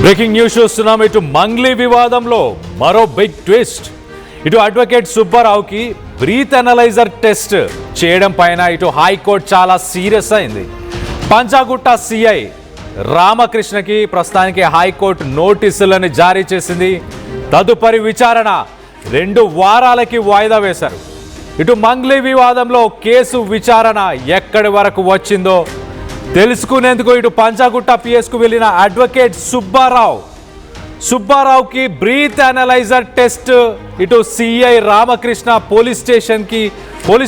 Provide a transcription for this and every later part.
Breaking news చూస్తున్నాం. ఇటు మంగ్లీ వివాదంలో మరో బిగ్ ట్విస్ట్. ఇటు అడ్వకేట్ సుబ్బారావుకి బ్రీత్ అనలైజర్ టెస్ట్ చేయడం పైన ఇటు హైకోర్టు చాలా సీరియస్ అయింది. పంజాగుట్ట సిఐ రామకృష్ణకి ప్రస్తుతానికి హైకోర్టు నోటీసులను జారీ చేసింది. తదుపరి విచారణ 2 వారాలకి వాయిదా వేశారు. ఇటు మంగ్లీ వివాదంలో కేసు విచారణ ఎక్కడి వరకు వచ్చిందో తెలుసుకునేందుకు ఇటు పంజాగుట్ట పిఎస్కు వెళ్ళిన అడ్వకేట్ సుబ్బారావుకి బ్రీత్ అనలైజర్ టెస్ట్ ఇటు సిఐ రామకృష్ణ పోలీస్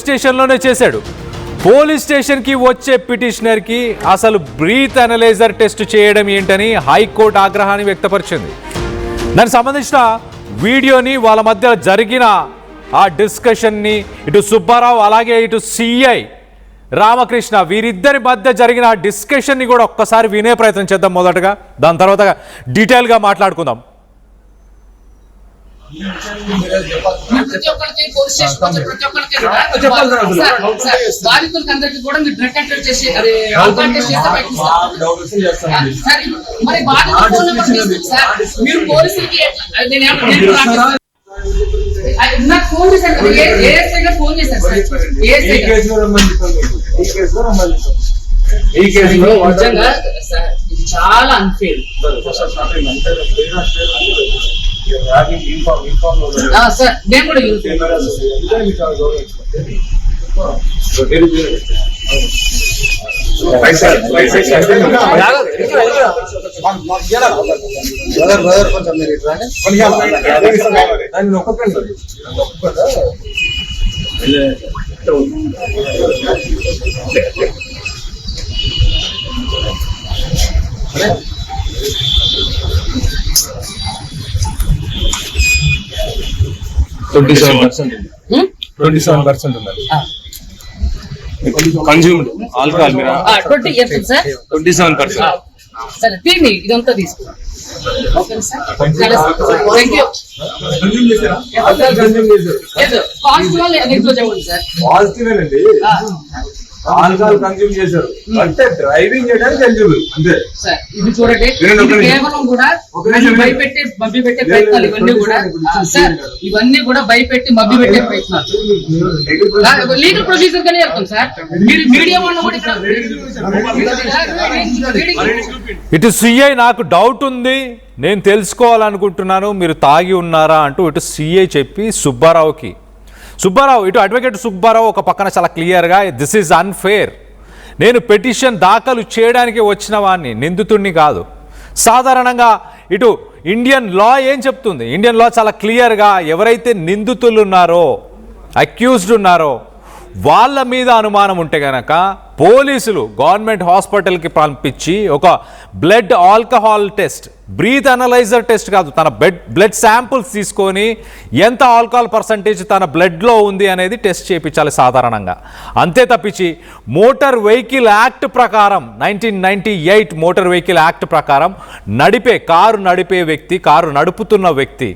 స్టేషన్లోనే చేశాడు. పోలీస్ స్టేషన్కి వచ్చే పిటిషనర్కి అసలు బ్రీత్ అనలైజర్ టెస్ట్ చేయడం ఏంటని హైకోర్టు ఆగ్రహాన్ని వ్యక్తపరిచింది. దానికి సంబంధించిన వీడియోని, వాళ్ళ మధ్య జరిగిన ఆ డిస్కషన్ని ఇటు సుబ్బారావు అలాగే ఇటు సిఐ రామకృష్ణ వీరిద్దరి మధ్య జరిగిన ఆ డిస్కషన్ని కూడా ఒక్కసారి వినే ప్రయత్నం చేద్దాం మొదటగా. దాని తర్వాత డీటెయిల్గా మాట్లాడుకుందాం. ప్రతి ఒక్కరికి పోలీస్ స్టేషన్ వచ్చే ప్రతి ఒక్కరికి బాధితులకి అందరికీ కూడా మీరు బ్లడ్ టెస్ట్ చేసి అదే ఆల్కహాల్ టెస్ట్ చేస్తే సార్, మరి బాధితుల ఫోన్ నెంబర్ తీసుకుంటారు సార్. మీరు పోలీసులకి నాకు ఫోన్ చేశాను, ఏఎస్ఐ గారు ఫోన్ చేశారు సార్. ఏఎస్ఐ ఈ కేసులో నిజంగా సార్ ఇది చాలా అన్ఫేర్ సార్. నేను కూడా కన్జ్యూమ్డ్ ఆల్కహాల్ 27% సరే తీయండి, ఇదంతా తీసుకున్నాం. Okay sir, thank you. Positive negative చెప్పండి సార్. పాజిటివేనండి, ఆల్కహాల్ కన్జ్యూమ్ చేశారు అంటే డ్రైవింగ్ చేయడానికి ఎలిజిబుల్ అంతే సార్. ఇది చూడండి, కేవలం కూడా భయపెట్టి మభ్య పెట్టే ప్రయత్నాలు ఇవన్నీ కూడా సార్. ఇవన్నీ కూడా భయపెట్టి మభ్య పెట్టే ప్రయత్నాలు లీగల్ ప్రొసీజర్ గానే వెళ్తాం సార్. మీరు మీడియా వాళ్ళు కూడా ఇటు సిఐ నాకు డౌట్ ఉంది, నేను తెలుసుకోవాలనుకుంటున్నాను, మీరు తాగి ఉన్నారా అంటూ ఇటు సిఐ చెప్పి సుబ్బారావు ఇటు అడ్వకేట్ సుబ్బారావు ఒక పక్కన చాలా క్లియర్గా దిస్ ఈజ్ అన్ఫేర్, నేను పిటిషన్ దాఖలు చేయడానికి వచ్చిన వాడిని, నిందితుడిని కాదు. సాధారణంగా ఇటు ఇండియన్ లా ఏం చెప్తుంది? ఇండియన్ లా చాలా క్లియర్గా ఎవరైతే నిందితులు ఉన్నారో, అక్యూజ్డ్ ఉన్నారో వాళ్ళ మీద అనుమానం ఉంటే కనుక పోలీసులు గవర్నమెంట్ హాస్పిటల్కి పంపించి ఒక blood alcohol test, breath analyser test కాదు, తన బ్లడ్ శాంపుల్స్ తీసుకొని ఎంత ఆల్కహాల్ పర్సంటేజ్ తన బ్లడ్లో ఉంది అనేది టెస్ట్ చేయించాలి సాధారణంగా. అంతే తప్పించి మోటార్ వెహికల్ యాక్ట్ ప్రకారం 1998 మోటార్ వెహికల్ యాక్ట్ ప్రకారం కారు నడుపుతున్న వ్యక్తి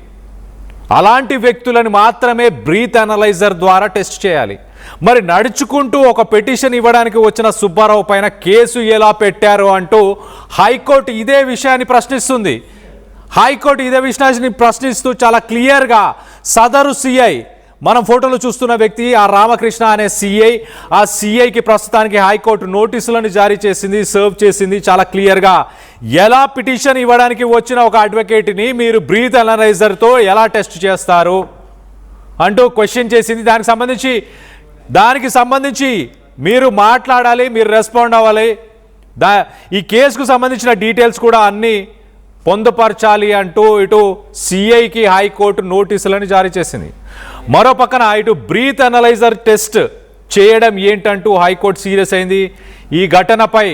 అలాంటి వ్యక్తులను మాత్రమే బ్రీత్ అనలైజర్ ద్వారా టెస్ట్ చేయాలి. మరి నడుచుకుంటూ ఒక పిటిషన్ ఇవ్వడానికి వచ్చిన సుబ్బారావు పైన కేసు ఎలా పెట్టారు అంటూ హైకోర్టు ఇదే విషయాన్ని ప్రశ్నిస్తుంది. ప్రశ్నిస్తూ చాలా క్లియర్గా సదరు సిఐ, మనం ఫోటోలో చూస్తున్న వ్యక్తి ఆ రామకృష్ణ అనే సిఐ, ఆ సిఐకి ప్రస్తుతానికి హైకోర్టు నోటీసులను జారీ చేసింది, సర్వ్ చేసింది. చాలా క్లియర్గా ఎలా పిటిషన్ ఇవ్వడానికి వచ్చిన ఒక అడ్వకేట్ని మీరు బ్రీత్ అనలైజర్తో ఎలా టెస్ట్ చేస్తారు అంటూ క్వశ్చన్ చేసింది. దానికి సంబంధించి మీరు మాట్లాడాలి, మీరు రెస్పాండ్ అవ్వాలి. ఈ కేసుకు సంబంధించిన డీటెయిల్స్ కూడా అన్నీ పొందుపరచాలి అంటూ ఇటు సిఐకి హైకోర్టు నోటీసులను జారీ చేసింది. మరో పక్కన ఇటు బ్రీత్ అనలైజర్ టెస్ట్ చేయడం ఏంటంటూ హైకోర్టు సీరియస్ అయింది. ఈ ఘటనపై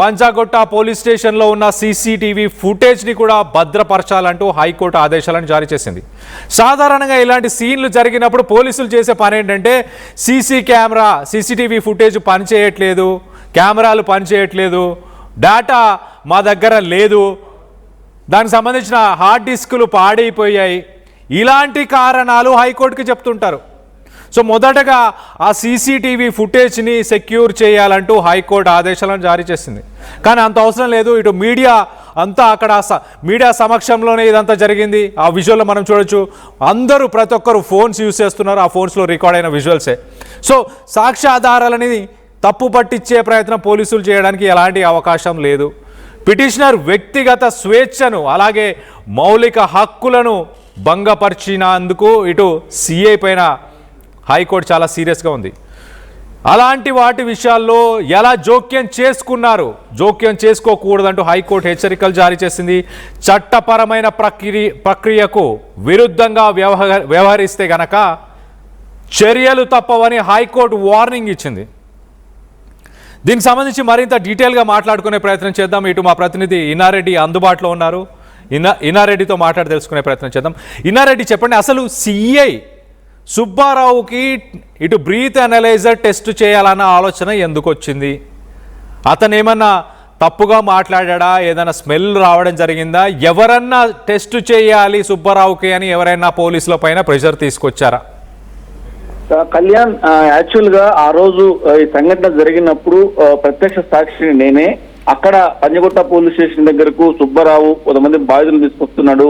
పంజాగుట్ట పోలీస్ స్టేషన్లో ఉన్న సీసీటీవీ ఫుటేజ్ని కూడా భద్రపరచాలంటూ హైకోర్టు ఆదేశాలను జారీ చేసింది. సాధారణంగా ఇలాంటి సీన్లు జరిగినప్పుడు పోలీసులు చేసే పని ఏంటంటే సీసీటీవీ ఫుటేజ్ పనిచేయట్లేదు, కెమెరాలు పనిచేయట్లేదు, డేటా మా దగ్గర లేదు, దానికి సంబంధించిన హార్డ్ డిస్కులు పాడైపోయాయి, ఇలాంటి కారణాలు హైకోర్టుకి చెప్తుంటారు. సో మొదటగా ఆ సీసీటీవీ ఫుటేజ్ని సెక్యూర్ చేయాలంటూ హైకోర్టు ఆదేశాలను జారీ చేసింది. కానీ అంత అవసరం లేదు. ఇటు మీడియా అంతా అక్కడ మీడియా సమక్షంలోనే ఇదంతా జరిగింది. ఆ విజువల్లో మనం చూడొచ్చు. అందరూ ప్రతి ఒక్కరు ఫోన్స్ యూజ్ చేస్తున్నారు. ఆ ఫోన్స్లో రికార్డ్ అయిన విజువల్సే. సో సాక్ష్యాధారాలని తప్పు పట్టించే ప్రయత్నం పోలీసులు చేయడానికి ఎలాంటి అవకాశం లేదు. పిటిషనర్ వ్యక్తిగత స్వేచ్ఛను అలాగే మౌలిక హక్కులను భంగపరిచినందుకు ఇటు సిఐ పైన హైకోర్టు చాలా సీరియస్గా ఉంది. అలాంటి వాటి విషయాల్లో ఎలా జోక్యం చేసుకున్నారు, జోక్యం చేసుకోకూడదంటూ హైకోర్టు హెచ్చరికలు జారీ చేసింది. చట్టపరమైన ప్రక్రియకు విరుద్ధంగా వ్యవహరిస్తే గనక చర్యలు తప్పవని హైకోర్టు వార్నింగ్ ఇచ్చింది. దీనికి సంబంధించి మరింత డీటెయిల్గా మాట్లాడుకునే ప్రయత్నం చేద్దాం. ఇటు మా ప్రతినిధి ఇన్నారెడ్డి అందుబాటులో ఉన్నారు. ఇన్నారెడ్డితో మాట్లాడి తెలుసుకునే ప్రయత్నం చేద్దాం. ఇన్నారెడ్డి, చెప్పండి, అసలు సిఐ సుబ్బారావుకి ఇటు బ్రీత్ అనలైజర్ టెస్ట్ చేయాలన్న ఆలోచన ఎందుకు వచ్చింది? అతను ఏమన్నా తప్పుగా మాట్లాడా? ఏదైనా స్మెల్ రావడం జరిగిందా? ఎవరన్నా టెస్ట్ చేయాలి సుబ్బారావుకి అని ఎవరైనా పోలీసుల పైన ప్రెషర్ తీసుకొచ్చారా? కళ్యాణ్, యాక్చువల్ గా ఆ రోజు ఈ సంఘటన జరిగినప్పుడు ప్రత్యక్ష సాక్షిని నేనే. అక్కడ పంజగుట్ట పోలీస్ స్టేషన్ దగ్గరకు సుబ్బారావు కొంతమంది బాధితులు తీసుకొస్తున్నాడు.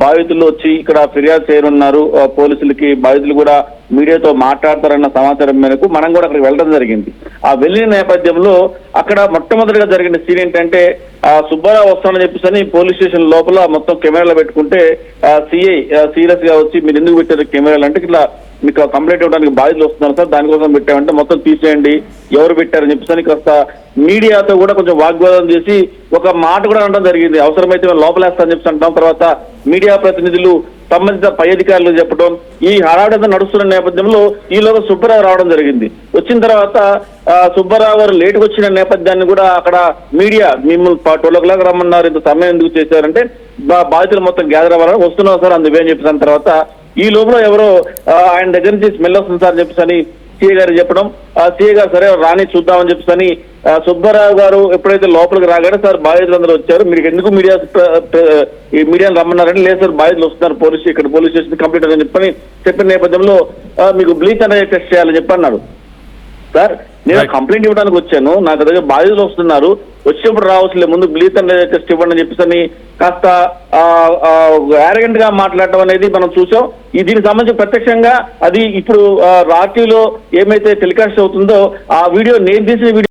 బాధితులు వచ్చి ఇక్కడ ఫిర్యాదు చేయనున్నారు పోలీసులకి. బాధితులు కూడా మీడియాతో మాట్లాడతారన్న సమాచారం మేరకు మనం కూడా అక్కడికి వెళ్ళడం జరిగింది. ఆ వెళ్ళిన నేపథ్యంలో అక్కడ మొట్టమొదటిగా జరిగిన సీన్ ఏంటంటే సుబ్బారావు వస్తానని చెప్పేసి పోలీస్ స్టేషన్ లోపల మొత్తం కెమెరాలు పెట్టుకుంటే సిఐ సీరియస్ గా వచ్చి మీరు ఎందుకు పెట్టారు కెమెరాలు అంటే, ఇట్లా మీకు కంప్లైంట్ ఇవ్వడానికి బాధితులు వస్తున్నారు సార్, దానికోసం పెట్టామంటే మొత్తం తీసేయండి, ఎవరు పెట్టారని చెప్పేసి కాస్త మీడియాతో కూడా కొంచెం వాగ్వాదం చేసి ఒక మాట కూడా అనడం జరిగింది. అవసరమైతే మేము లోపలేస్తామని చెప్పి అంటాం. తర్వాత మీడియా ప్రతినిధులు సంబంధిత పై అధికారులు చెప్పడం, ఈ హడావిడంతా నడుస్తున్న నేపథ్యంలో ఈలోగా సుబ్బారావు రావడం జరిగింది. వచ్చిన తర్వాత సుబ్బారావు గారు లేటుకు వచ్చిన నేపథ్యాన్ని కూడా అక్కడ మీడియా మిమ్మల్ని 12 o'clock రమ్మన్నారు, ఇంత సమయం ఎందుకు చేశారంటే బాధితులు మొత్తం గ్యాదర్ అవ్వాలని వస్తున్నాం సార్ అందువే అని చెప్పేసిన తర్వాత ఈ లోపల ఎవరో ఆయన దగ్గర నుంచి స్మెల్ వస్తుంది సార్ అని చెప్పేసి సిఐ గారు చెప్పడం, సిఐ గారు సరే రాని చూద్దామని చెప్పేసి సుబ్బారావు గారు ఎప్పుడైతే లోపలికి రాగానే సార్ బాధితులందరూ వచ్చారు, మీరు ఎందుకు మీడియాను రమ్మన్నారంటే లేదు సార్ బాధితులు వస్తున్నారు ఇక్కడ పోలీస్ స్టేషన్ కంప్లీట్ అని చెప్పిన నేపథ్యంలో మీకు బ్లీచ్ అనేది టెస్ట్ చేయాలని చెప్పి అన్నాడు. సార్ నేను కంప్లైంట్ ఇవ్వడానికి వచ్చాను, నాకు దగ్గర బాధితులు వస్తున్నారు, వచ్చినప్పుడు రావచ్చులే ముందు బ్లీచ్ అనేది టెస్ట్ ఇవ్వండి అని చెప్పేసి కాస్త యారగెంట్ గా మాట్లాడటం అనేది మనం చూసాం. దీనికి సంబంధించి ప్రత్యక్షంగా అది ఇప్పుడు రాత్రిలో ఏమైతే టెలికాస్ట్ అవుతుందో ఆ వీడియో నేను తీసిన వీడియో